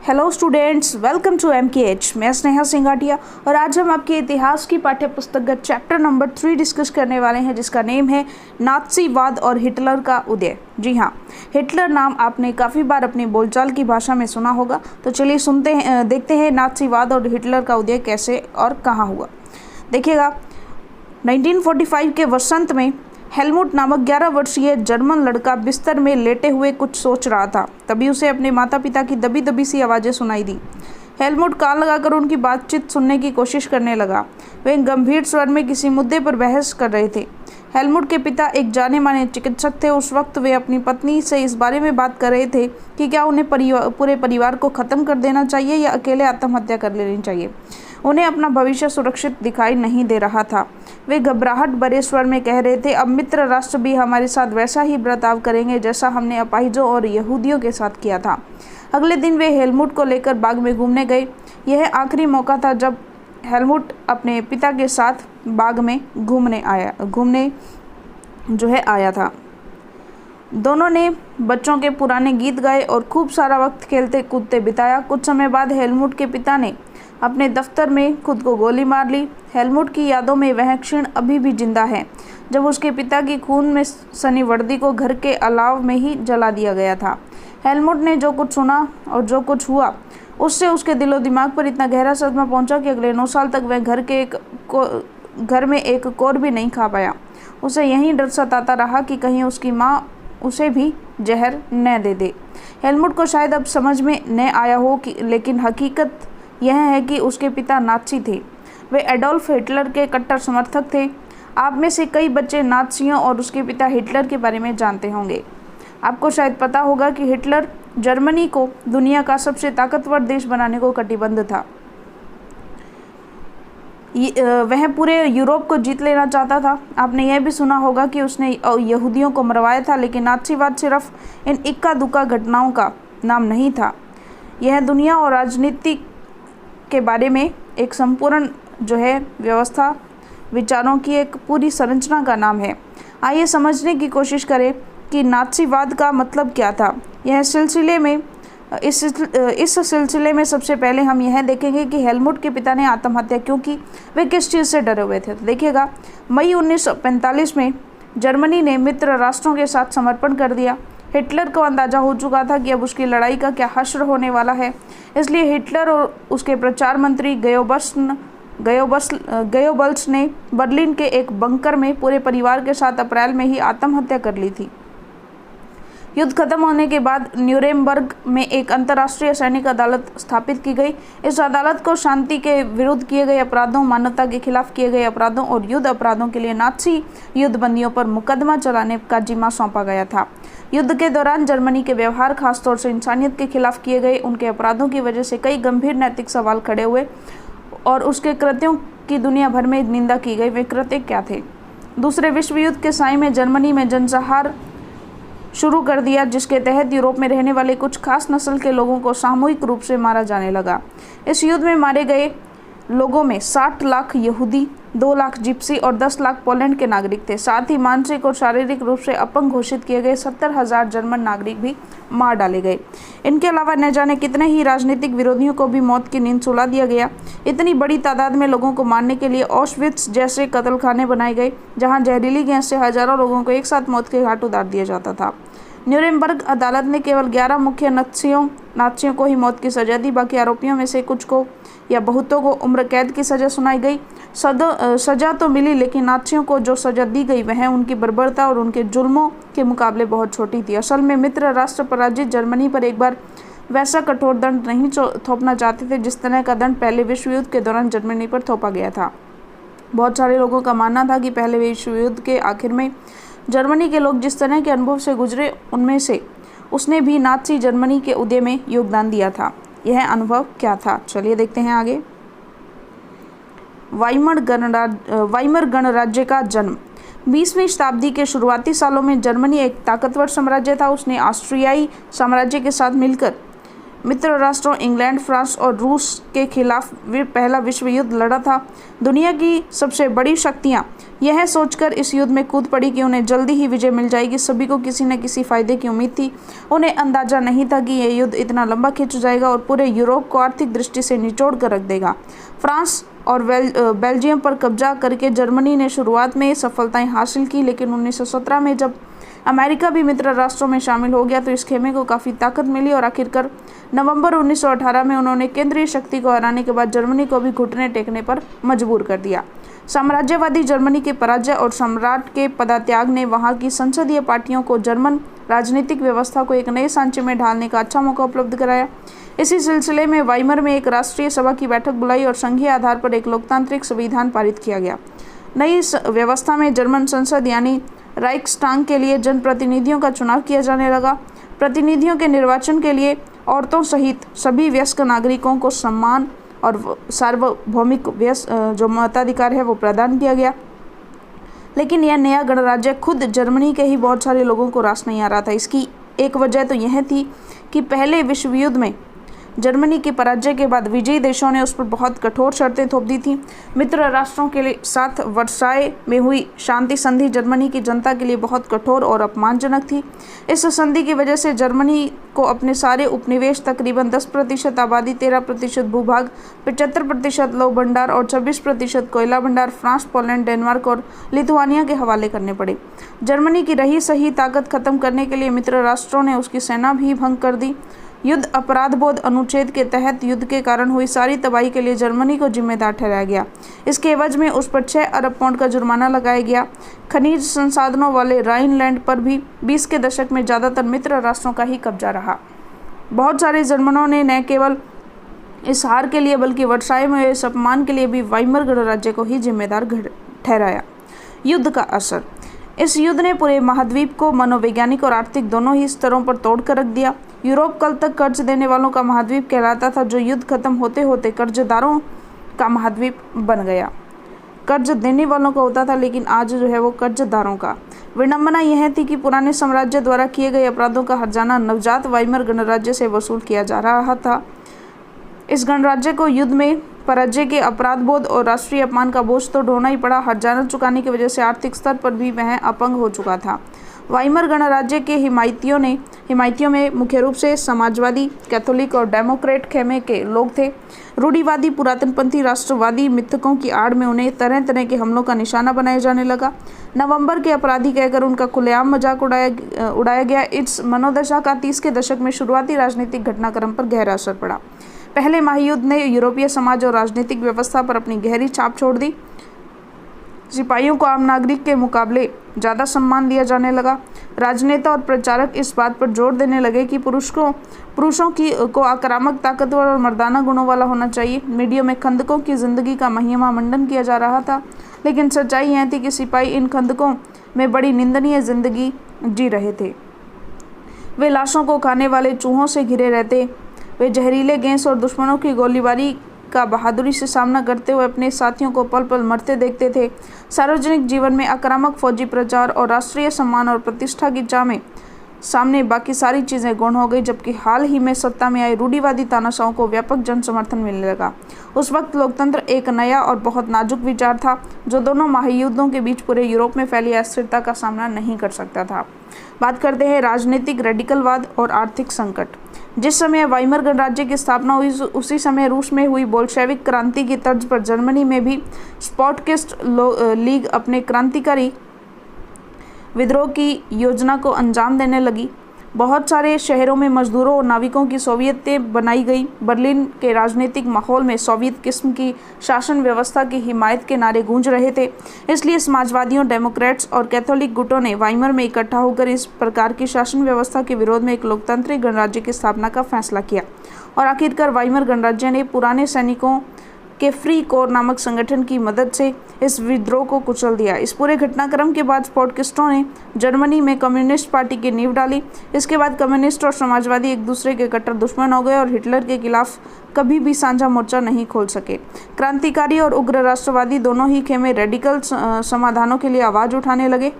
Hello students, welcome to MKH। मैं स्नेहा सिंघाटिया और आज हम आपके इतिहास की पाठ्य पुस्तक चैप्टर नंबर 3 डिस्कस करने वाले हैं, जिसका नेम है नात्सीवाद और हिटलर का उदय। जी हाँ, हिटलर नाम आपने काफ़ी बार अपनी बोलचाल की भाषा में सुना होगा। तो चलिए देखते हैं नात्सीवाद और हिटलर का उदय कैसे और कहाँ हुआ। देखिएगा, 1945 के वसंत में हेलमुट नामक 11 वर्षीय जर्मन लड़का बिस्तर में लेटे हुए कुछ सोच रहा था। तभी उसे अपने माता पिता की दबी दबी सी आवाज़ें सुनाई दी। हेलमुट कान लगाकर उनकी बातचीत सुनने की कोशिश करने लगा। वे गंभीर स्वर में किसी मुद्दे पर बहस कर रहे थे। हेलमुट के पिता एक जाने माने चिकित्सक थे। उस वक्त वे अपनी पत्नी से इस बारे में बात कर रहे थे कि क्या उन्हें पूरे परिवार को ख़त्म कर देना चाहिए या अकेले आत्महत्या कर लेनी चाहिए। उन्हें अपना भविष्य सुरक्षित दिखाई नहीं दे रहा था। वे घबराहट भरे स्वर में कह रहे थे, अब मित्र राष्ट्र भी हमारे साथ वैसा ही बर्ताव करेंगे जैसा हमने अपाहिजों और यहूदियों के साथ किया था। अगले दिन वे हेलमुट को लेकर बाग में घूमने गए। यह आखिरी मौका था जब हेलमुट अपने पिता के साथ बाग में घूमने आया था। दोनों ने बच्चों के पुराने गीत गाए और खूब सारा वक्त खेलते कूदते बिताया। कुछ समय बाद हेलमुट के पिता ने अपने दफ्तर में खुद को गोली मार ली। हेलमुट की यादों में वह क्षण अभी भी जिंदा है जब उसके पिता की खून में सनी वर्दी को घर के अलाव में ही जला दिया गया था। हेलमुट ने जो कुछ सुना और जो कुछ हुआ उससे उसके दिलो दिमाग पर इतना गहरा सदमा पहुंचा कि अगले 9 साल तक वह घर में एक कोर भी नहीं खा पाया। उसे यही डर सताता रहा कि कहीं उसकी माँ उसे भी जहर न दे दे। हेलमुट को शायद अब समझ में न आया हो लेकिन हकीकत यह है कि उसके पिता नाज़ी थे। वे एडोल्फ हिटलर के कट्टर समर्थक थे। आप में से कई बच्चे नाज़ियों और उसके पिता हिटलर के बारे में जानते होंगे। आपको शायद पता होगा कि हिटलर जर्मनी को दुनिया का सबसे ताकतवर देश बनाने को कटिबद्ध था। वह पूरे यूरोप को जीत लेना चाहता था। आपने यह भी सुना होगा कि उसने यहूदियों को मरवाया था, लेकिन नाज़ीवाद सिर्फ इन इक्का दुक्का घटनाओं का नाम नहीं था। यह दुनिया और राजनीति के बारे में एक संपूर्ण व्यवस्था, विचारों की एक पूरी संरचना का नाम है। आइए समझने की कोशिश करें कि नाज़ीवाद का मतलब क्या था। इस सिलसिले में सबसे पहले हम यह देखेंगे कि हेलमुट के पिता ने आत्महत्या क्यों की, वे किस चीज़ से डरे हुए थे। तो देखिएगा, मई 1945 में जर्मनी ने मित्र राष्ट्रों के साथ समर्पण कर दिया। हिटलर को अंदाज़ा हो चुका था कि अब उसकी लड़ाई का क्या हश्र होने वाला है। इसलिए हिटलर और उसके प्रचार मंत्री गोयबल्स ने बर्लिन के एक बंकर में पूरे परिवार के साथ अप्रैल में ही आत्महत्या कर ली थी। युद्ध खत्म होने के बाद न्यूरेमबर्ग में एक अंतर्राष्ट्रीय सैनिक अदालत स्थापित की गई। इस अदालत को शांति के विरुद्ध किए गए अपराधों, मानवता के खिलाफ किए गए अपराधों और युद्ध अपराधों के लिए नाज़ी युद्धबंदियों पर मुकदमा चलाने का जिम्मा सौंपा गया था। युद्ध के दौरान जर्मनी के व्यवहार, खासतौर से इंसानियत के खिलाफ किए गए उनके अपराधों की वजह से कई गंभीर नैतिक सवाल खड़े हुए और उसके कृत्यों की दुनिया भर में निंदा की गई। वे कृत्य क्या थे? दूसरे विश्व युद्ध के साय में जर्मनी में जनसंहार शुरू कर दिया, जिसके तहत यूरोप में रहने वाले कुछ खास नस्ल के लोगों को सामूहिक रूप से मारा जाने लगा। इस युद्ध में मारे गए लोगों में 60 लाख यहूदी, 2 लाख जिप्सी और 10 लाख पोलैंड के नागरिक थे। साथ ही मानसिक और शारीरिक रूप से अपंग घोषित किए गए 70,000 जर्मन नागरिक भी मार डाले गए। इनके अलावा न जाने कितने ही राजनीतिक विरोधियों को भी मौत की नींद सुला दिया गया। इतनी बड़ी तादाद में लोगों को मारने के लिए ऑश्विट्ज़ जैसे कत्लखाने बनाए गए, जहां जहरीली गैस से हजारों लोगों को एक साथ मौत के घाट उतार दिया जाता था। न्यूरेमबर्ग अदालत ने केवल 11 मुख्य नाज़ियों को ही मौत की सजा दी। बाकी आरोपियों में से कुछ को या बहुतों को उम्र कैद की सजा सुनाई गई। सजा तो मिली, लेकिन नाज़ियों को जो सजा दी गई वह उनकी बर्बरता और उनके जुल्मों के मुकाबले बहुत छोटी थी। असल में मित्र राष्ट्र पराजित जर्मनी पर एक बार वैसा कठोर दंड नहीं थोपना चाहते थे जिस तरह का दंड पहले विश्व युद्ध के दौरान जर्मनी पर थोपा गया था। बहुत सारे लोगों का मानना था कि पहले विश्व युद्ध के आखिर में जर्मनी के लोग जिस तरह के अनुभव से गुजरे, उनमें से उसने भी नाज़ी जर्मनी के उदय में योगदान दिया था। यह अनुभव क्या था? चलिए देखते हैं आगे। वाइमर गणराज्य का जन्म। 20वीं शताब्दी के शुरुआती सालों में जर्मनी एक ताकतवर साम्राज्य था। उसने ऑस्ट्रियाई साम्राज्य के साथ मिलकर मित्र राष्ट्रों इंग्लैंड, फ्रांस और रूस के खिलाफ पहला विश्व युद्ध लड़ा था। दुनिया की सबसे बड़ी शक्तियां यह सोचकर इस युद्ध में कूद पड़ी कि उन्हें जल्दी ही विजय मिल जाएगी। सभी को किसी न किसी फायदे की उम्मीद थी। उन्हें अंदाजा नहीं था कि यह युद्ध इतना लंबा खिंच जाएगा और पूरे यूरोप को आर्थिक दृष्टि से निचोड़ कर रख देगा। फ्रांस और बेल्जियम पर कब्जा करके जर्मनी ने शुरुआत में सफलताएं हासिल की, लेकिन 1917 में जब अमेरिका भी मित्र राष्ट्रों में शामिल हो गया तो इस खेमे को काफ़ी ताकत मिली और आखिरकार नवंबर 1918 में उन्होंने केंद्रीय शक्ति को हराने के बाद जर्मनी को भी घुटने टेकने पर मजबूर कर दिया। साम्राज्यवादी जर्मनी के पराजय और सम्राट के पदत्याग ने वहां की संसदीय पार्टियों को जर्मन राजनीतिक व्यवस्था को एक नए सांचे में ढालने का अच्छा मौका उपलब्ध कराया। इसी सिलसिले में वाइमर में एक राष्ट्रीय सभा की बैठक बुलाई और संघीय आधार पर एक लोकतांत्रिक संविधान पारित किया गया। नई व्यवस्था में जर्मन संसद यानी राइक्सटाग के लिए जनप्रतिनिधियों का चुनाव किया जाने लगा। प्रतिनिधियों के निर्वाचन के लिए औरतों सहित सभी वयस्क नागरिकों को सम्मान और सार्वभौमिक जो मताधिकार है वो प्रदान किया गया। लेकिन यह नया गणराज्य खुद जर्मनी के ही बहुत सारे लोगों को रास नहीं आ रहा था। इसकी एक वजह तो यह थी कि पहले विश्व युद्ध में जर्मनी के पराजय के बाद विजयी देशों ने उस पर बहुत कठोर शर्तें थोप दी थी। मित्र राष्ट्रों के साथ वर्साय में हुई शांति संधि जर्मनी की जनता के लिए बहुत कठोर और अपमानजनक थी। इस संधि की वजह से जर्मनी को अपने सारे उपनिवेश, तकरीबन 10% आबादी, 13% भूभाग, 75% लौह भंडार और 26% कोयला भंडार फ्रांस, पोलैंड, डेनमार्क और लिथुआनिया के हवाले करने पड़े। जर्मनी की रही सही ताकत खत्म करने के लिए मित्र राष्ट्रों ने उसकी सेना भी भंग कर दी। युद्ध अपराध बोध अनुच्छेद के तहत युद्ध के कारण हुई सारी तबाही के लिए जर्मनी को जिम्मेदार ठहराया गया। इसके एवज में उस पर 6 अरब पाउंड का जुर्माना लगाया गया। खनिज संसाधनों वाले राइनलैंड पर भी 20 के दशक में ज़्यादातर मित्र राष्ट्रों का ही कब्जा रहा। बहुत सारे जर्मनों ने न केवल इस हार के लिए बल्कि वर्साय में इस अपमान के लिए भी वाइमर गणराज्य को ही जिम्मेदार ठहराया। युद्ध का असर। इस युद्ध ने पूरे महाद्वीप को मनोवैज्ञानिक और आर्थिक दोनों ही स्तरों पर तोड़ कर रख दिया। यूरोप कल तक कर्ज देने वालों का महाद्वीप कहलाता था, जो युद्ध खत्म होते होते कर्जदारों का महाद्वीप बन गया। कर्ज देने वालों का होता था, लेकिन आज जो है वो कर्जदारों का। विडंबना यह थी कि पुराने साम्राज्य द्वारा किए गए अपराधों का हर्जाना नवजात वाइमर गणराज्य से वसूल किया जा रहा था। इस गणराज्य को युद्ध में पराजय के अपराध बोध और राष्ट्रीय अपमान का बोझ तो ढोना ही पड़ा। हर्जाना चुकाने की वजह से आर्थिक स्तर पर भी वह अपंग हो चुका था। वाइमर गणराज्य के हिमायतियों में मुख्य रूप से समाजवादी, कैथोलिक और डेमोक्रेट खेमे के लोग थे। रूढ़िवादी पुरातनपंथी राष्ट्रवादी मिथकों की आड़ में उन्हें तरह तरह के हमलों का निशाना बनाया जाने लगा। नवंबर के अपराधी कहकर उनका खुलेआम मजाक उड़ाया गया। इस मनोदशा का 30 के दशक में शुरुआती राजनीतिक घटनाक्रम पर गहरा असर पड़ा। पहले महायुद्ध ने यूरोपीय समाज और राजनीतिक व्यवस्था पर अपनी गहरी छाप छोड़ दी। सिपाहियों को आम नागरिक के मुकाबले ज़्यादा सम्मान दिया जाने लगा। राजनेता और प्रचारक इस बात पर जोर देने लगे कि पुरुषों को आक्रामक, ताकतवर और मर्दाना गुणों वाला होना चाहिए। मीडिया में खंदकों की जिंदगी का महिमा मंडन किया जा रहा था, लेकिन सच्चाई यह थी कि सिपाही इन खंदकों में बड़ी निंदनीय जिंदगी जी रहे थे। वे लाशों को खाने वाले चूहों से घिरे रहते। वे जहरीले गैस और दुश्मनों की गोलीबारी का बहादुरी से सामना करते हुए अपने साथियों को पल पल मरते देखते थे। सार्वजनिक जीवन में आक्रामक फौजी प्रचार और राष्ट्रीय सम्मान और प्रतिष्ठा की चाह में सामने बाकी सारी चीज़ें गौण हो गई, जबकि हाल ही में सत्ता में आए रूढ़िवादी तानाशाहों को व्यापक जन समर्थन मिलने लगा। उस वक्त लोकतंत्र एक नया और बहुत नाजुक विचार था, जो दोनों महायुद्धों के बीच पूरे यूरोप में फैली अस्थिरता का सामना नहीं कर सकता था। बात करते हैं राजनीतिक रेडिकलवाद और आर्थिक संकट। जिस समय वाइमर गणराज्य की स्थापना हुई, उसी समय रूस में हुई बोल्शेविक क्रांति की तर्ज पर जर्मनी में भी स्पॉटकिस्ट लीग अपने क्रांतिकारी विद्रोह की योजना को अंजाम देने लगी। बहुत सारे शहरों में मजदूरों और नाविकों की सोवियतें बनाई गई। बर्लिन के राजनीतिक माहौल में सोवियत किस्म की शासन व्यवस्था की हिमायत के नारे गूंज रहे थे। इसलिए समाजवादियों, डेमोक्रेट्स और कैथोलिक गुटों ने वाइमर में इकट्ठा होकर इस प्रकार की शासन व्यवस्था के विरोध में एक लोकतांत्रिक गणराज्य की स्थापना का फैसला किया और आखिरकार वाइमर गणराज्य ने पुराने सैनिकों के फ्री कोर नामक संगठन की मदद से इस विद्रोह को कुचल दिया। इस पूरे घटनाक्रम के बाद स्पॉटकिस्टों ने जर्मनी में कम्युनिस्ट पार्टी की नींव डाली। इसके बाद कम्युनिस्ट और समाजवादी एक दूसरे के कट्टर दुश्मन हो गए और हिटलर के खिलाफ कभी भी साझा मोर्चा नहीं खोल सके। क्रांतिकारी और उग्र राष्ट्रवादी दोनों ही खेमे रेडिकल समाधानों के लिए आवाज़ उठाने लगे।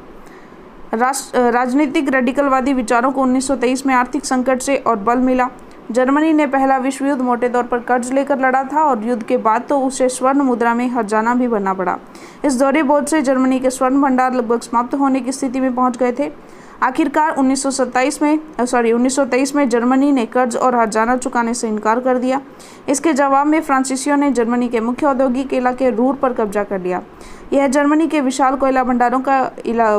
राजनीतिक रेडिकलवादी विचारों को 1923 में आर्थिक संकट से और बल मिला। जर्मनी ने पहला विश्व युद्ध मोटे तौर पर कर्ज लेकर लड़ा था और युद्ध के बाद तो उसे स्वर्ण मुद्रा में हर्जाना भी बनना पड़ा। इस दौरे बोझ से जर्मनी के स्वर्ण भंडार लगभग समाप्त होने की स्थिति में पहुंच गए थे। आखिरकार 1923 में जर्मनी ने कर्ज और हर्जाना चुकाने से इनकार कर दिया। इसके जवाब में फ्रांसीसियों ने जर्मनी के मुख्य औद्योगिक इलाके रूर पर कब्जा कर लिया। यह जर्मनी के विशाल कोयला भंडारों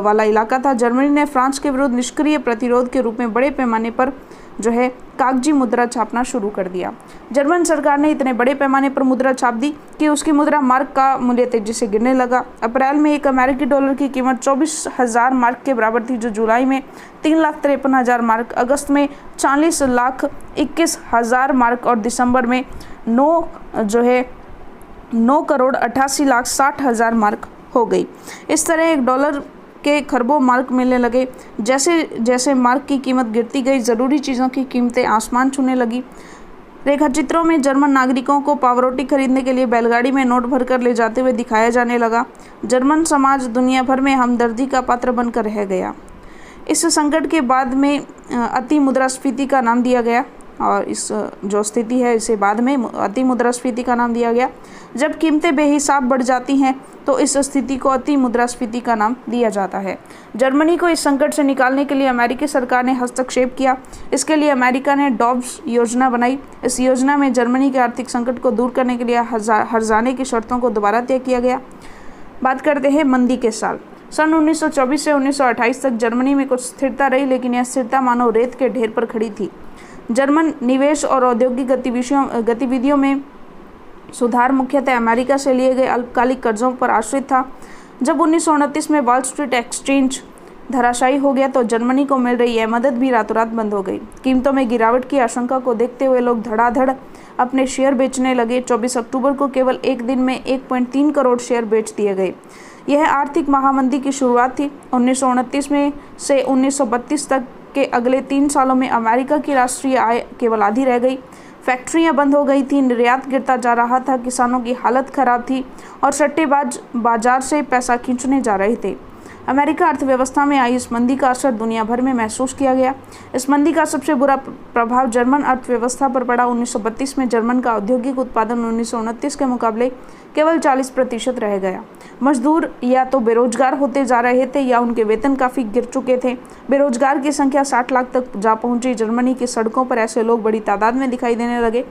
वाला इलाका था। जर्मनी ने फ्रांस के विरुद्ध निष्क्रिय प्रतिरोध के रूप में बड़े पैमाने पर कागजी मुद्रा छापना शुरू कर दिया। जर्मन सरकार ने इतने बड़े पैमाने पर मुद्रा छाप दी कि उसकी मुद्रा मार्क का मूल्य तेजी से गिरने लगा। अप्रैल में एक अमेरिकी डॉलर की कीमत 24,000 मार्क के बराबर थी, जो जुलाई में 3,53,000 मार्क, अगस्त में 40,21,000 मार्क और दिसंबर में 9,88,60,000 मार्क हो गई। इस तरह एक डॉलर के खरबों मार्क मिलने लगे। जैसे जैसे मार्क की कीमत गिरती गई, ज़रूरी चीज़ों की कीमतें आसमान छूने लगी। रेखाचित्रों में जर्मन नागरिकों को पावरोटी खरीदने के लिए बैलगाड़ी में नोट भरकर ले जाते हुए दिखाया जाने लगा। जर्मन समाज दुनिया भर में हमदर्दी का पात्र बनकर रह गया। इस संकट के बाद में अति मुद्रास्फीति का नाम दिया गया, और इस जो स्थिति है इसे बाद में अति मुद्रास्फीति का नाम दिया गया। जब कीमतें बेहिसाब बढ़ जाती हैं तो इस स्थिति को अति मुद्रास्फीति का नाम दिया जाता है। जर्मनी को इस संकट से निकालने के लिए अमेरिकी सरकार ने हस्तक्षेप किया। इसके लिए अमेरिका ने डॉब्स योजना बनाई। इस योजना में जर्मनी के आर्थिक संकट को दूर करने के लिए हर्जाने की शर्तों को दोबारा तय किया गया। बात करते हैं मंदी के साल। सन 1924 से 1928 तक जर्मनी में कुछ स्थिरता रही, लेकिन यह स्थिरता मानो रेत के ढेर पर खड़ी थी। जर्मन निवेश और औद्योगिक गतिविधियों में सुधार मुख्यतः अमेरिका से लिए गए अल्पकालिक कर्जों पर आश्रित था। जब 1929 में वॉल स्ट्रीट एक्सचेंज धराशायी हो गया तो जर्मनी को मिल रही यह मदद भी रातों रात बंद हो गई। कीमतों में गिरावट की आशंका को देखते हुए लोग धड़ाधड़ अपने शेयर बेचने लगे। 24 अक्टूबर को केवल एक दिन में 1.3 करोड़ शेयर बेच दिए गए। यह आर्थिक महामंदी की शुरुआत थी। 1929 में से 1932 तक के अगले 3 सालों में अमेरिका की राष्ट्रीय आय केवल आधी रह गई। फैक्ट्रियां बंद हो गई थी, निर्यात गिरता जा रहा था, किसानों की हालत खराब थी और सट्टेबाज बाजार से पैसा खींचने जा रहे थे। अमेरिका अर्थव्यवस्था में आई इस मंदी का असर दुनिया भर में महसूस किया गया। इस मंदी का सबसे बुरा प्रभाव जर्मन अर्थव्यवस्था पर पड़ा। 1932 में जर्मन का औद्योगिक उत्पादन 1929 के मुकाबले केवल 40% रह गया। मजदूर या तो बेरोजगार होते जा रहे थे या उनके वेतन काफ़ी गिर चुके थे। बेरोजगार की संख्या 60 लाख तक जा पहुंची। जर्मनी की सड़कों पर ऐसे लोग बड़ी तादाद में दिखाई देने लगे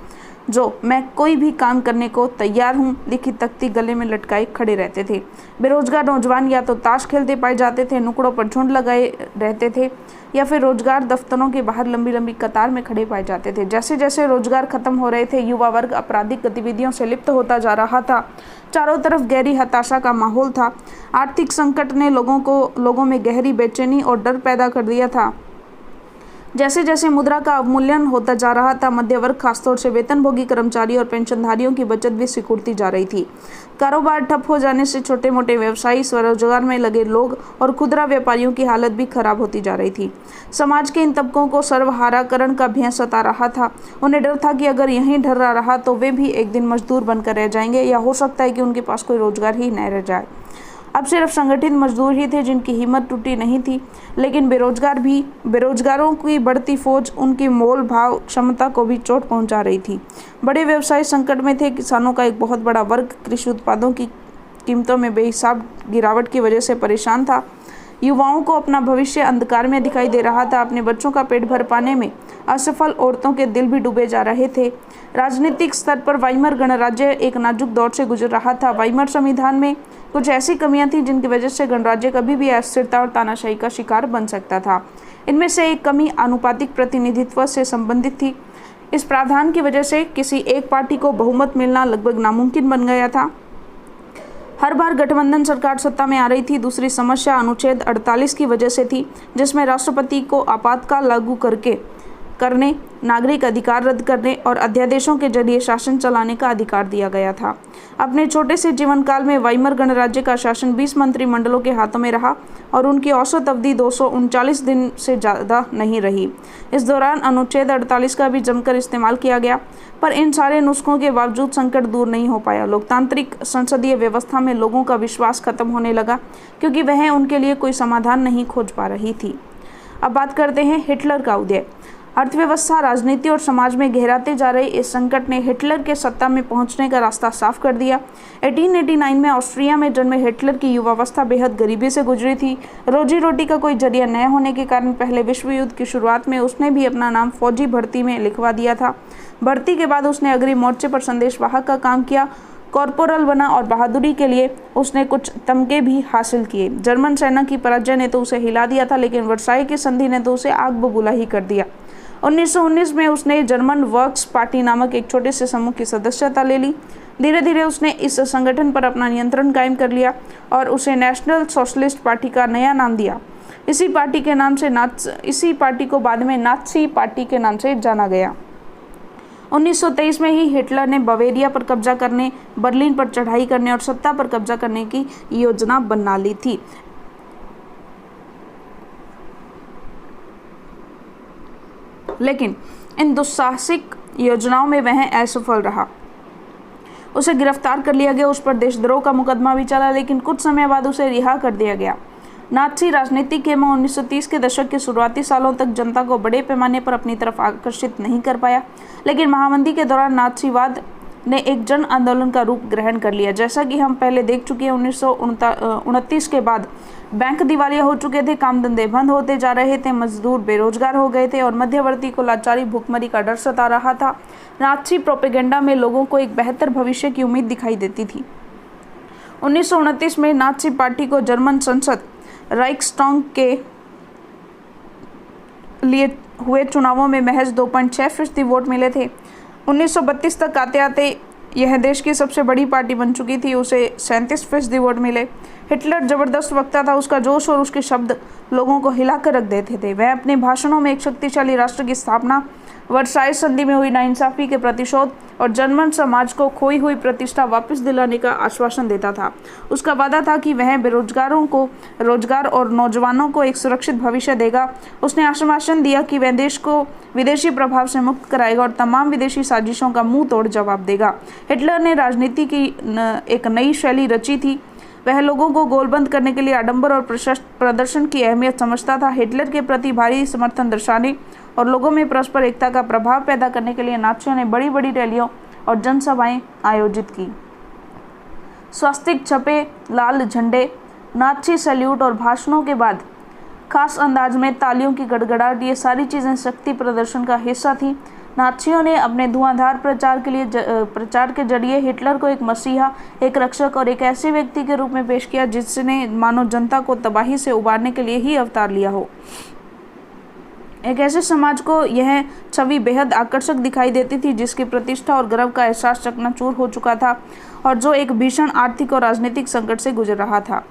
जो "मैं कोई भी काम करने को तैयार हूँ" लिखी तख्ती गले में लटकाए खड़े रहते थे। बेरोजगार नौजवान या तो ताश खेलते पाए जाते थे, नुक्कड़ों पर झुंड लगाए रहते थे, या फिर रोजगार दफ्तरों के बाहर लंबी लंबी कतार में खड़े पाए जाते थे। जैसे जैसे रोजगार खत्म हो रहे थे, युवा वर्ग आपराधिक गतिविधियों से लिप्त होता जा रहा था। चारों तरफ गहरी हताशा का माहौल था। आर्थिक संकट ने लोगों में गहरी बेचैनी और डर पैदा कर दिया था। जैसे जैसे मुद्रा का अवमूल्यन होता जा रहा था, मध्य वर्ग, खासतौर से वेतनभोगी कर्मचारी और पेंशनधारियों की बचत भी सिकुड़ती जा रही थी। कारोबार ठप हो जाने से छोटे मोटे व्यवसायी, स्वरोजगार में लगे लोग और खुदरा व्यापारियों की हालत भी खराब होती जा रही थी। समाज के इन तबकों को सर्वहाराकरण का भय सता रहा था। उन्हें डर था कि अगर यहीं ढर्रा रहा तो वे भी एक दिन मजदूर बनकर रह जाएंगे, या हो सकता है कि उनके पास कोई रोजगार ही न रह जाए। अब सिर्फ संगठित मजदूर ही थे जिनकी हिम्मत टूटी नहीं थी, लेकिन बेरोजगारों की बढ़ती फौज उनकी मोल भाव क्षमता को भी चोट पहुंचा रही थी। बड़े व्यवसाय संकट में थे। किसानों का एक बहुत बड़ा वर्ग कृषि उत्पादों की कीमतों में बेहिसाब गिरावट की वजह से परेशान था। युवाओं को अपना भविष्य अंधकार में दिखाई दे रहा था। अपने बच्चों का पेट भर पाने में असफल औरतों के दिल भी डूबे जा रहे थे। राजनीतिक स्तर पर वाइमर गणराज्य एक नाजुक दौर से गुजर रहा था। वाइमर संविधान में कुछ ऐसी कमियां थीं जिनकी वजह से गणराज्य कभी भी अस्थिरता और तानाशाही का शिकार बन सकता था। इनमें से एक कमी आनुपातिक प्रतिनिधित्व से संबंधित थी। इस प्रावधान की वजह से किसी एक पार्टी को बहुमत मिलना लगभग नामुमकिन बन गया था। हर बार गठबंधन सरकार सत्ता में आ रही थी। दूसरी समस्या अनुच्छेद 48 की वजह से थी, जिसमें राष्ट्रपति को आपातकाल लागू करने, नागरिक अधिकार रद्द करने और अध्यादेशों के जरिए शासन चलाने का अधिकार दिया गया था। अपने छोटे से जीवन काल में वाइमर गणराज्य का शासन 20 मंत्रिमंडलों के हाथों में रहा और उनकी औसत अवधि 239 दिन से ज़्यादा नहीं रही। इस दौरान अनुच्छेद 48 का भी जमकर इस्तेमाल किया गया, पर इन सारे नुस्खों के बावजूद संकट दूर नहीं हो पाया। लोकतांत्रिक संसदीय व्यवस्था में लोगों का विश्वास खत्म होने लगा, क्योंकि वह उनके लिए कोई समाधान नहीं खोज पा रही थी। अब बात करते हैं हिटलर का उदय। अर्थव्यवस्था, राजनीति और समाज में गहराते जा रहे इस संकट ने हिटलर के सत्ता में पहुंचने का रास्ता साफ कर दिया। 1889 में ऑस्ट्रिया में जन्मे हिटलर की युवावस्था बेहद गरीबी से गुजरी थी। रोजी रोटी का कोई जरिया न होने के कारण पहले विश्व युद्ध की शुरुआत में उसने भी अपना नाम फौजी भर्ती में लिखवा दिया था। भर्ती के बाद उसने अग्रिम मोर्चे पर संदेशवाहक का काम किया, कॉर्पोरल बना और बहादुरी के लिए उसने कुछ तमगे भी हासिल किए। जर्मन सेना की पराजय ने तो उसे हिला दिया था, लेकिन वर्साई की संधि ने तो उसे आग बबूला ही कर दिया। 1919 में उसने जर्मन वर्क्स पार्टी नामक एक छोटे से समूह की सदस्यता ले ली। धीरे धीरे उसने इस संगठन पर अपना नियंत्रण कायम कर लिया और उसे नेशनल सोशलिस्ट पार्टी का नया नाम दिया। इसी पार्टी को बाद में नात्सी पार्टी के नाम से जाना गया। 1923 में ही हिटलर ने बवेरिया पर कब्जा करने, बर्लिन पर चढ़ाई करने और सत्ता पर कब्जा करने की योजना बना ली थी। लेकिन इन दुस्साहसिक योजनाओं में वह असफल रहा। उसे गिरफ्तार कर लिया गया, उस पर देशद्रोह का मुकदमा भी चला, लेकिन कुछ समय बाद उसे रिहा कर दिया गया। नात्सी राजनीति के 1930 के दशक के शुरुआती सालों तक जनता को बड़े पैमाने पर अपनी तरफ आकर्षित नहीं कर पाया, लेकिन महामंदी के दौरान नात्सीवाद ने एक जन आंदोलन का रूप ग्रहण कर लिया। जैसा कि हम पहले देख चुके हैं, 1929 के बाद बैंक दिवालिया हो चुके थे, काम धंधे बंद होते जा रहे थे, मजदूर बेरोजगार हो गए थे और मध्यवर्ती को लाचारी, भुखमरी का डर सता रहा था। नात्सी प्रोपेगेंडा में लोगों को एक बेहतर भविष्य की उम्मीद दिखाई देती थी। 1929 में नात्सी पार्टी को जर्मन संसद राइक्सटाग के लिए हुए चुनावों में महज 2.6% वोट मिले थे। 1932 तक आते आते यह देश की सबसे बड़ी पार्टी बन चुकी थी, उसे 37% वोट मिले। हिटलर जबरदस्त वक्ता था, उसका जोश और उसके शब्द लोगों को हिलाकर रख देते थे। वह अपने भाषणों में एक शक्तिशाली राष्ट्र की स्थापना, वर्साई संधि में हुई नाइंसाफी के प्रतिशोध और जर्मन समाज को खोई हुई प्रतिष्ठा वापस दिलाने का आश्वासन देता था। उसका वादा था कि वह बेरोजगारों को रोजगार और नौजवानों को एक सुरक्षित भविष्य देगा। उसने आश्वासन दिया कि वह देश को विदेशी प्रभाव से मुक्त कराएगा और तमाम विदेशी साजिशों का मुंह तोड़ जवाब देगा। हिटलर ने राजनीति की एक नई शैली रची थी। वह लोगों को गोलबंद करने के लिए आडंबर और प्रदर्शन की अहमियत समझता था। हिटलर के प्रति भारी समर्थन दर्शाने और लोगों में परस्पर एकता का प्रभाव पैदा करने के लिए नात्सियों ने बड़ी बड़ी रैलियों और जनसभाएं आयोजित की। स्वास्तिक छपे, लाल झंडे, नात्सी सैल्यूट और भाषणों के बाद खास अंदाज में तालियों की गड़गड़ाहट, ये सारी चीज़ें शक्ति प्रदर्शन का हिस्सा थी। नात्सियों ने अपने धुआंधार प्रचार के जरिए हिटलर को एक मसीहा, एक रक्षक और एक ऐसे व्यक्ति के रूप में पेश किया जिसने मानव जनता को तबाही से उबारने के लिए ही अवतार लिया हो। एक ऐसे समाज को यह छवि बेहद आकर्षक दिखाई देती थी जिसकी प्रतिष्ठा और गर्व का एहसास चकनाचूर हो चुका था और जो एक भीषण आर्थिक और राजनीतिक संकट से गुजर रहा था।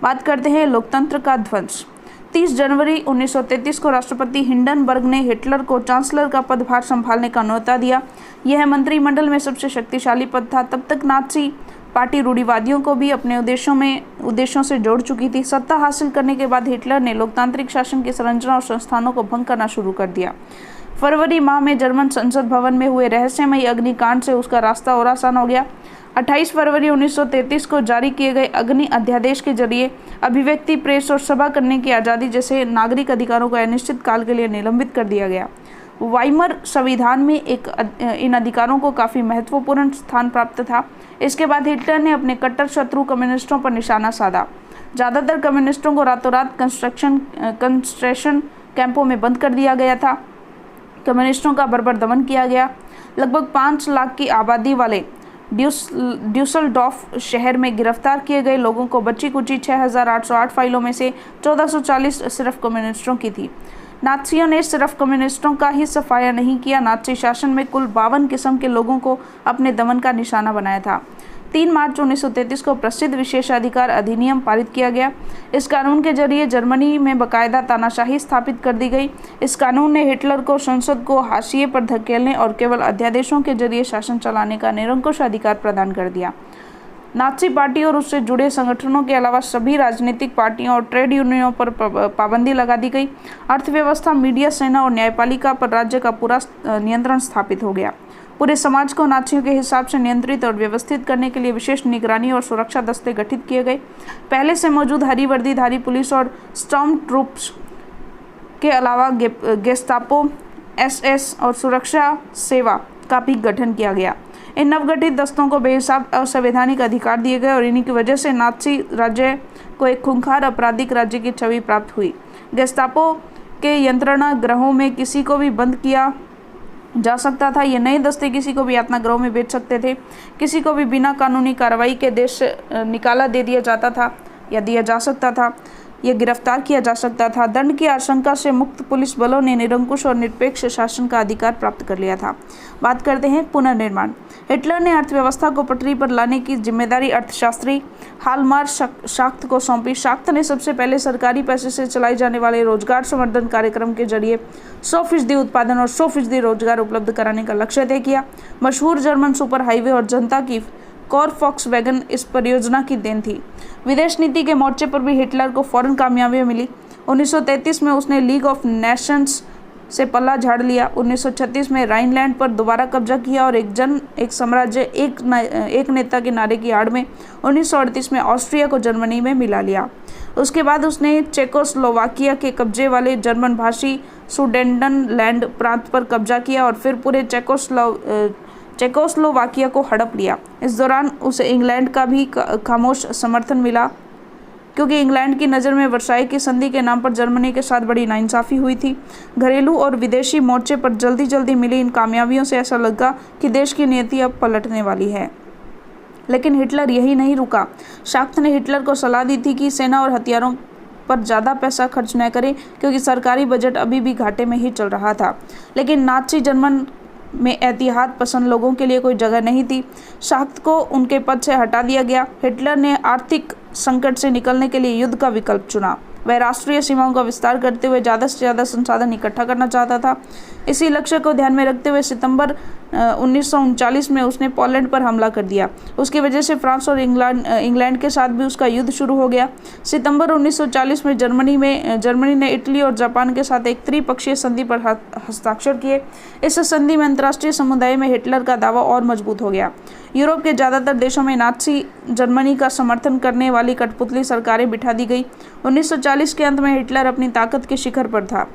बात करते हैं लोकतंत्र का ध्वंस। 30 जनवरी 1933 को राष्ट्रपति हिंडनबर्ग ने हिटलर को चांसलर का पदभार संभालने का न्योता दिया। यह मंत्रिमंडल में सबसे शक्तिशाली पद था। तब तक नात्सी पार्टी रूढ़िवादियों को भी अपने उद्देश्यों से जोड़ चुकी थी। सत्ता हासिल करने के बाद हिटलर ने लोकतांत्रिक शासन की संरचना और संस्थानों को भंग करना शुरू कर दिया। फरवरी माह में जर्मन संसद भवन में हुए रहस्यमयी अग्निकांड से उसका रास्ता और आसान हो गया। 28 फरवरी 1933 को जारी किए गए अग्नि अध्यादेश के जरिए अभिव्यक्ति, प्रेस और सभा करने की आज़ादी जैसे नागरिक अधिकारों को अनिश्चित काल के लिए निलंबित कर दिया गया। वाइमर संविधान में इन अधिकारों को काफ़ी महत्वपूर्ण स्थान प्राप्त था। इसके बाद हिटलर ने अपने कट्टर शत्रु कम्युनिस्टों पर निशाना साधा। ज़्यादातर कम्युनिस्टों को रातों रात कंसंट्रेशन कैंपों में बंद कर दिया गया था। कम्युनिस्टों का बर्बर दमन किया गया। लगभग 5 लाख की आबादी वाले ड्यूसलडॉर्फ शहर में गिरफ्तार किए गए लोगों को बची कुची 6808 फाइलों में से 1440 सिर्फ कम्युनिस्टों की थी। नात्सियों ने सिर्फ कम्युनिस्टों का ही सफाया नहीं किया, नात्सी शासन में कुल 52 किस्म के लोगों को अपने दमन का निशाना बनाया था। 3 मार्च 1933 को प्रसिद्ध विशेषाधिकार अधिनियम पारित किया गया। इस कानून के जरिए जर्मनी में बाकायदा तानाशाही स्थापित कर दी गई। इस कानून ने हिटलर को संसद को हाशिए पर धकेलने और केवल अध्यादेशों के जरिए शासन चलाने का निरंकुश अधिकार प्रदान कर दिया। नात्सी पार्टी और उससे जुड़े संगठनों के अलावा सभी राजनीतिक पार्टियों और ट्रेड यूनियनों पर पाबंदी लगा दी गई। अर्थव्यवस्था, मीडिया, सेना और न्यायपालिका पर राज्य का पूरा नियंत्रण स्थापित हो गया। पूरे समाज को नात्सियों के हिसाब से नियंत्रित और व्यवस्थित करने के लिए विशेष निगरानी और सुरक्षा दस्ते गठित किए गए। पहले से मौजूद हरी वर्दीधारी पुलिस और स्टॉर्म ट्रूप्स के अलावा गेस्टापो, SS और सुरक्षा सेवा का भी गठन किया गया। इन नवगठित दस्तों को बेहिसाब असंवैधानिक अधिकार दिए गए और इन्हीं की वजह से नाज़ी राज्य को एक खूंखार आपराधिक राज्य की छवि प्राप्त हुई। गेस्टापो के यंत्रणा ग्रहों में किसी को भी बंद किया जा सकता था। ये नए दस्ते किसी को भी यातना गृह में भेज सकते थे। किसी को भी बिना कानूनी कार्रवाई के देश से निकाला दे दिया जाता था या दिया जा सकता था। ये गिरफ्तार किया जा सकता था। दंड की आशंका से मुक्त पुलिस बलों ने निरंकुश और निरपेक्ष शासन का अधिकार प्राप्त कर लिया था। बात करते हैं पुनर्निर्माण। हिटलर ने अर्थव्यवस्था को पटरी पर लाने की जिम्मेदारी अर्थशास्त्री हालमार शाख्त को सौंपी। शाख्त ने सबसे पहले सरकारी पैसे से चलाए जाने वाले रोजगार संवर्धन कार्यक्रम के जरिए 100% उत्पादन और 100% रोजगार उपलब्ध कराने का लक्ष्य तय किया। मशहूर जर्मन सुपर हाईवे और जनता की कॉर फॉक्सवैगन इस परियोजना की देन थी। विदेश नीति के मोर्चे पर भी हिटलर को फौरन कामयाबी मिली। 1933 में उसने लीग ऑफ नेशंस से पल्ला झाड़ लिया। 1936 में राइनलैंड पर दोबारा कब्जा किया और एक साम्राज्य एक नेता के नारे की आड़ में 1938 में ऑस्ट्रिया को जर्मनी में मिला लिया। उसके बाद उसने चेकोस्लोवाकिया के कब्जे वाले जर्मन भाषी सुडेंडनलैंड प्रांत पर कब्जा किया और फिर पूरे चेकोस्लोवाकिया को हड़प लिया। इस दौरान उसे इंग्लैंड का भी खामोश समर्थन मिला, क्योंकि इंग्लैंड की नज़र में वर्साई की संधि के नाम पर जर्मनी के साथ बड़ी नाइंसाफ़ी हुई थी। घरेलू और विदेशी मोर्चे पर जल्दी जल्दी मिली इन कामयाबियों से ऐसा लगा कि देश की नीति अब पलटने वाली है। लेकिन हिटलर यही नहीं रुका। शाख्त ने हिटलर को सलाह दी थी कि सेना और हथियारों पर ज़्यादा पैसा खर्च न करे, क्योंकि सरकारी बजट अभी भी घाटे में ही चल रहा था। लेकिन नाज़ी जर्मन में एहतियात पसंद लोगों के लिए कोई जगह नहीं थी। शाख्त को उनके पद से हटा दिया गया। हिटलर ने आर्थिक संकट से निकलने के लिए युद्ध का विकल्प चुना। वह राष्ट्रीय सीमाओं का विस्तार करते हुए ज़्यादा से ज़्यादा संसाधन इकट्ठा करना चाहता था। इसी लक्ष्य को ध्यान में रखते हुए सितंबर 1939 में उसने पोलैंड पर हमला कर दिया। उसकी वजह से फ्रांस और इंग्लैंड के साथ भी उसका युद्ध शुरू हो गया। सितंबर 1940 में जर्मनी ने इटली और जापान के साथ एक त्रिपक्षीय संधि पर हस्ताक्षर किए। इस संधि में अंतर्राष्ट्रीय समुदाय में हिटलर का दावा और मजबूत हो गया। यूरोप के ज़्यादातर देशों में नाज़ी जर्मनी का समर्थन करने वाली कठपुतली सरकारें बिठा दी गई। 1940 के अंत में हिटलर अपनी ताकत के शिखर पर था।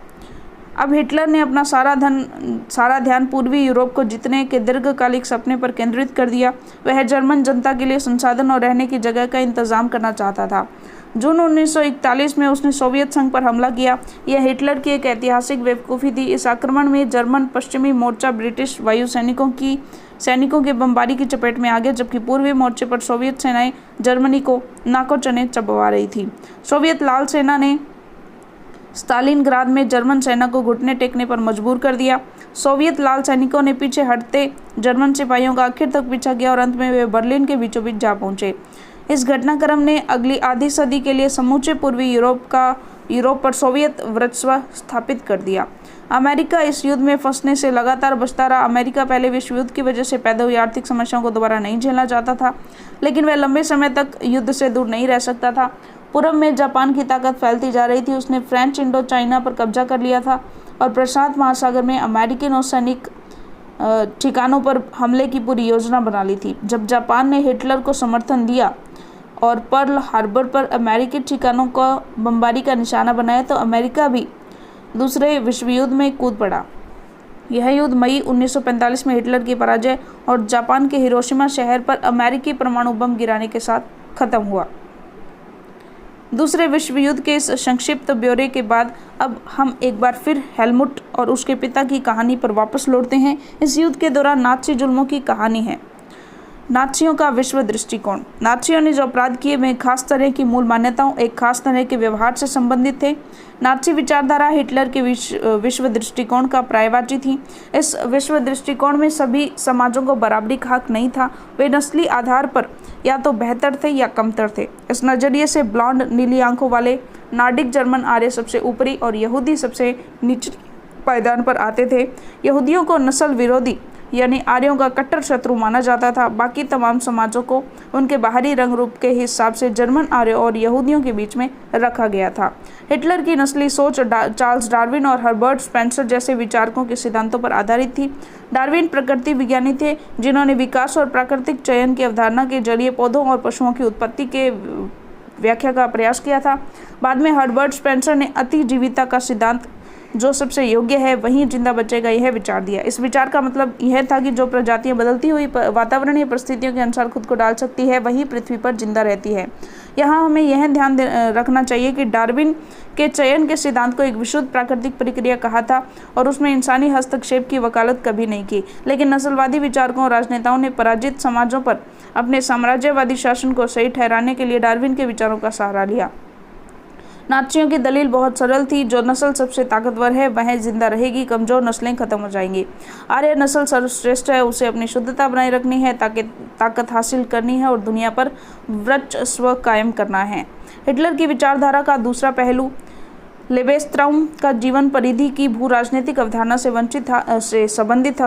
अब हिटलर ने अपना सारा ध्यान पूर्वी यूरोप को जीतने के दीर्घकालिक सपने पर केंद्रित कर दिया। वह जर्मन जनता के लिए संसाधन और रहने की जगह का इंतजाम करना चाहता था। जून 1941 में उसने सोवियत संघ पर हमला किया। यह हिटलर की एक ऐतिहासिक बेवकूफ़ी थी। इस आक्रमण में जर्मन पश्चिमी मोर्चा ब्रिटिश वायु सैनिकों के बमबारी की चपेट में आ गया, जबकि पूर्वी मोर्चे पर सोवियत सेनाएं जर्मनी को नाको चने चबवा रही थी। सोवियत लाल सेना ने स्टालिनग्राद में जर्मन सेना को घुटने टेकने पर मजबूर कर दिया। सोवियत लाल सैनिकों ने पीछे हटते जर्मन सिपाहियों का आखिर तक पीछा किया और अंत में वे बर्लिन के बीचों बीच जा पहुंचे। इस घटनाक्रम ने अगली आधी सदी के लिए समूचे पूर्वी यूरोप पर सोवियत वर्चस्व स्थापित कर दिया। अमेरिका इस युद्ध में फंसने से लगातार बचता रहा। अमेरिका पहले विश्व युद्ध की वजह से पैदा हुई आर्थिक समस्याओं को दोबारा नहीं झेलना चाहता था, लेकिन वह लंबे समय तक युद्ध से दूर नहीं रह सकता था। पूर्व में जापान की ताकत फैलती जा रही थी। उसने फ्रेंच इंडो चाइना पर कब्जा कर लिया था और प्रशांत महासागर में अमेरिकी नौसैनिक ठिकानों पर हमले की पूरी योजना बना ली थी। जब जापान ने हिटलर को समर्थन दिया और पर्ल हार्बर पर अमेरिकी ठिकानों को बमबारी का निशाना बनाया, तो अमेरिका भी दूसरे विश्व युद्ध में कूद पड़ा। यह युद्ध मई 1945 में हिटलर की पराजय और जापान के हिरोशिमा शहर पर अमेरिकी परमाणु बम गिराने के साथ खत्म हुआ। दूसरे विश्व युद्ध के इस संक्षिप्त ब्यौरे के बाद अब हम एक बार फिर हेलमुट और उसके पिता की कहानी पर वापस लौटते हैं। इस युद्ध के दौरान नाज़ी जुल्मों की कहानी है। नाज़ियों का विश्व दृष्टिकोण। नाज़ियों ने जो अपराध किए वे खास तरह की मूल मान्यताओं, एक खास तरह के व्यवहार से संबंधित थे। नाज़ी विचारधारा हिटलर के विश्व दृष्टिकोण का पर्यायवाची थी। इस विश्व दृष्टिकोण में सभी समाजों को बराबरी का हक नहीं था। वे नस्ली आधार पर या तो बेहतर थे या कमतर थे। इस नज़रिए से ब्लॉन्ड नीली आंखों वाले नार्डिक जर्मन आर्य सबसे ऊपरी और यहूदी सबसे निचली पायदान पर आते थे। यहूदियों को नस्ल विरोधी यानी आर्यों का कट्टर शत्रु माना जाता था। बाकी तमाम समाजों को उनके बाहरी रंग रूप के हिसाब से जर्मन आर्यों और यहूदियों के बीच में रखा गया था। हिटलर की नस्ली सोच चार्ल्स डार्विन और हर्बर्ट स्पेंसर जैसे विचारकों के सिद्धांतों पर आधारित थी। डार्विन प्रकृति विज्ञानी थे जिन्होंने विकास और प्राकृतिक चयन की अवधारणा के जरिए पौधों और पशुओं की उत्पत्ति के व्याख्या का प्रयास किया था। बाद में हर्बर्ट स्पेंसर ने अतिजीविता का सिद्धांत जो सबसे योग्य है वही जिंदा बचेगा, यह विचार दिया। इस विचार का मतलब यह था कि जो प्रजातियां बदलती हुई वातावरणीय परिस्थितियों के अनुसार खुद को ढाल सकती है वही पृथ्वी पर जिंदा रहती है। यहाँ हमें यह ध्यान रखना चाहिए कि डार्विन के चयन के सिद्धांत को एक विशुद्ध प्राकृतिक प्रक्रिया कहा था और उसमें इंसानी हस्तक्षेप की वकालत कभी नहीं की। लेकिन नस्लवादी विचारकों और राजनेताओं ने पराजित समाजों पर अपने साम्राज्यवादी शासन को सही ठहराने के लिए डार्विन के विचारों का सहारा लिया। नाज़ियों की दलील बहुत सरल थी, जो नस्ल सबसे ताकतवर है वह जिंदा रहेगी, कमजोर नस्लें खत्म हो जाएंगी। आर्य नस्ल सर्वश्रेष्ठ है, उसे अपनी शुद्धता बनाए रखनी है, ताकत हासिल करनी है और दुनिया पर वर्चस्व कायम करना है। हिटलर की विचारधारा का दूसरा पहलू लेबेस्त्राउम का जीवन परिधि की भू राजनीतिक अवधारणा से संबंधित था।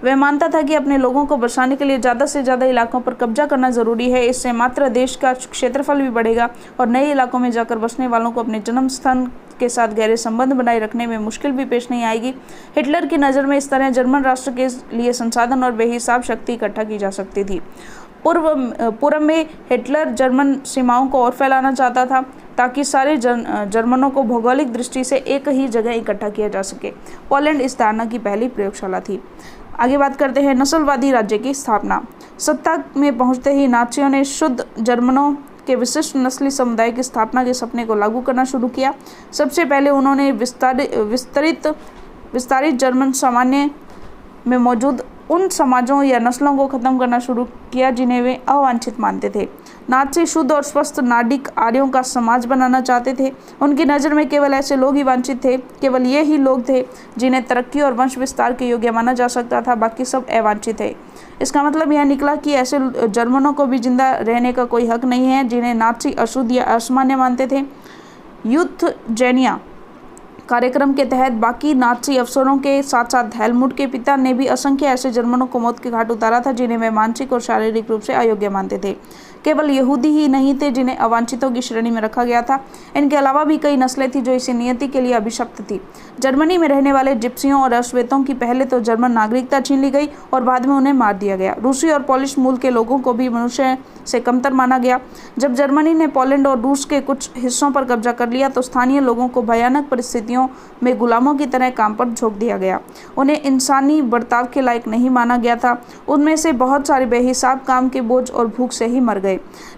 वह मानता था कि अपने लोगों को बसाने के लिए ज़्यादा से ज़्यादा इलाकों पर कब्जा करना जरूरी है। इससे मात्र देश का क्षेत्रफल भी बढ़ेगा और नए इलाकों में जाकर बसने वालों को अपने जन्म स्थान के साथ गहरे संबंध बनाए रखने में मुश्किल भी पेश नहीं आएगी। हिटलर की नज़र में इस तरह जर्मन राष्ट्र के लिए संसाधन और बेहिसाब शक्ति इकट्ठा की जा सकती थी। पूर्व में हिटलर जर्मन सीमाओं को और फैलाना चाहता था ताकि सारे जर्मनों को भौगोलिक दृष्टि से एक ही जगह इकट्ठा किया जा सके। पोलैंड इस धारणा की पहली प्रयोगशाला थी। आगे बात करते हैं नस्लवादी राज्य की स्थापना। सत्ता में पहुंचते ही नाज़ियों ने शुद्ध जर्मनों के विशिष्ट नस्ली समुदाय की स्थापना के सपने को लागू करना शुरू किया। सबसे पहले उन्होंने विस्तारित जर्मन सामान्य में मौजूद उन समाजों या नस्लों को खत्म करना शुरू किया जिन्हें वे अवांछित मानते थे। नाज़ी शुद्ध और स्वस्थ नाडिक आर्यों का समाज बनाना चाहते थे। उनकी नज़र में केवल ऐसे लोग ही वांछित थे, केवल ये ही लोग थे जिन्हें तरक्की और वंश विस्तार के योग्य माना जा सकता था, बाकी सब अवांछित थे। इसका मतलब यह निकला कि ऐसे जर्मनों को भी जिंदा रहने का कोई हक नहीं है जिन्हें नाज़ी अशुद्ध या असामान्य मानते थे। यूथजेनिया कार्यक्रम के तहत बाकी नाज़ी अफसरों के साथ साथ हेलमुट के पिता ने भी असंख्य ऐसे जर्मनों को मौत के घाट उतारा था जिन्हें वे मानसिक और शारीरिक रूप से अयोग्य मानते थे। केवल यहूदी ही नहीं थे जिन्हें अवांछितों की श्रेणी में रखा गया था। इनके अलावा भी कई नस्लें थीं जो इसी नियति के लिए अभिशप्त थी। जर्मनी में रहने वाले जिप्सियों और अश्वेतों की पहले तो जर्मन नागरिकता छीन ली गई और बाद में उन्हें मार दिया गया। रूसी और पोलिश मूल के लोगों को भी मनुष्य से कमतर माना गया। जब जर्मनी ने पोलैंड और रूस के कुछ हिस्सों पर कब्जा कर लिया तो स्थानीय लोगों को भयानक परिस्थितियों में गुलामों की तरह काम पर झोंक दिया गया। उन्हें इंसानी बर्ताव के लायक नहीं माना गया था। उनमें से बहुत सारे बेहिसाब काम के बोझ और भूख से ही मर गए।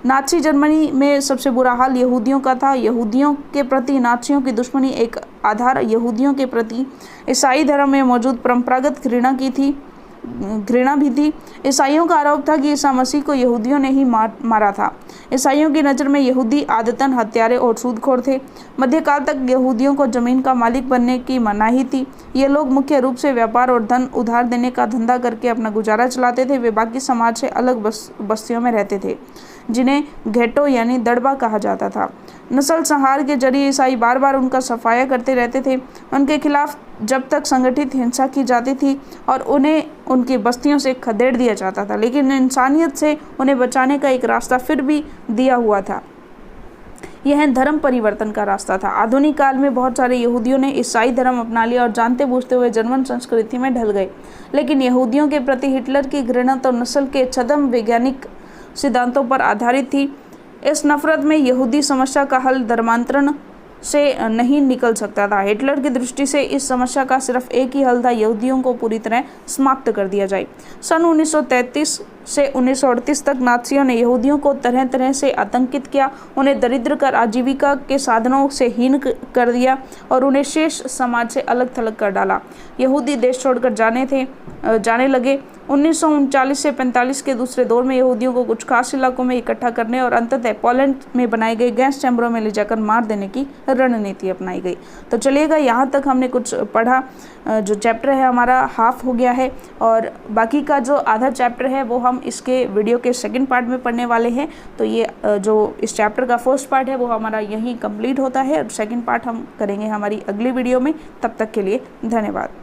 नाज़ी जर्मनी में सबसे बुरा हाल यहूदियों का था। यहूदियों के प्रति नाज़ियों की दुश्मनी एक आधार यहूदियों के प्रति ईसाई धर्म में मौजूद परंपरागत घृणा भी थी। ईसाइयों का आरोप था कि ईसा मसीह को यहूदियों ने ही मारा था। ईसाइयों की नज़र में यहूदी आदतन हत्यारे और सूदखोर थे। मध्यकाल तक यहूदियों को जमीन का मालिक बनने की मनाही थी। ये लोग मुख्य रूप से व्यापार और धन उधार देने का धंधा करके अपना गुजारा चलाते थे। वे बाकी समाज से अलग बस्तियों में रहते थे जिन्हें घेटो यानी दड़बा कहा जाता था। नस्ल संहार के जरिए ईसाई बार बार उनका सफाया करते रहते थे। उनके खिलाफ जब तक संगठित हिंसा की जाती थी और उन्हें उनकी बस्तियों से खदेड़ दिया जाता था, लेकिन इंसानियत से उन्हें बचाने का एक रास्ता फिर भी दिया हुआ था। यह धर्म परिवर्तन का रास्ता था। आधुनिक काल में बहुत सारे यहूदियों ने ईसाई धर्म अपना लिया और जानते बूझते हुए जर्मन संस्कृति में ढल गए। लेकिन यहूदियों के प्रति हिटलर की घृणा तो नस्ल के छद्म वैज्ञानिक सिद्धांतों पर आधारित थी। इस नफरत में यहूदी समस्या का हल धर्मांतरण से नहीं निकल सकता था। हिटलर की दृष्टि से इस समस्या का सिर्फ एक ही हल था, यहूदियों को पूरी तरह समाप्त कर दिया जाए। सन 1933 से 1938 तक नाज़ियों ने यहूदियों को तरह तरह से आतंकित किया, उन्हें दरिद्र कर आजीविका के साधनों से हीन कर दिया और उन्हें शेष समाज से अलग थलग कर डाला। यहूदी देश छोड़कर जाने लगे। 1939 से 45 के दूसरे दौर में यहूदियों को कुछ खास इलाकों में इकट्ठा करने और अंततः पोलैंड में बनाए गए गैस चैम्बरों में ले जाकर मार देने की रणनीति अपनाई गई। तो चलिएगा, यहाँ तक हमने कुछ पढ़ा। जो चैप्टर है हमारा हाफ हो गया है और बाकी का जो आधा चैप्टर है वो हम इसके वीडियो के सेकंड पार्ट में पढ़ने वाले हैं। तो ये जो इस चैप्टर का फर्स्ट पार्ट है वो हमारा यहीं कंप्लीट होता है और सेकंड पार्ट हम करेंगे हमारी अगली वीडियो में। तब तक के लिए धन्यवाद।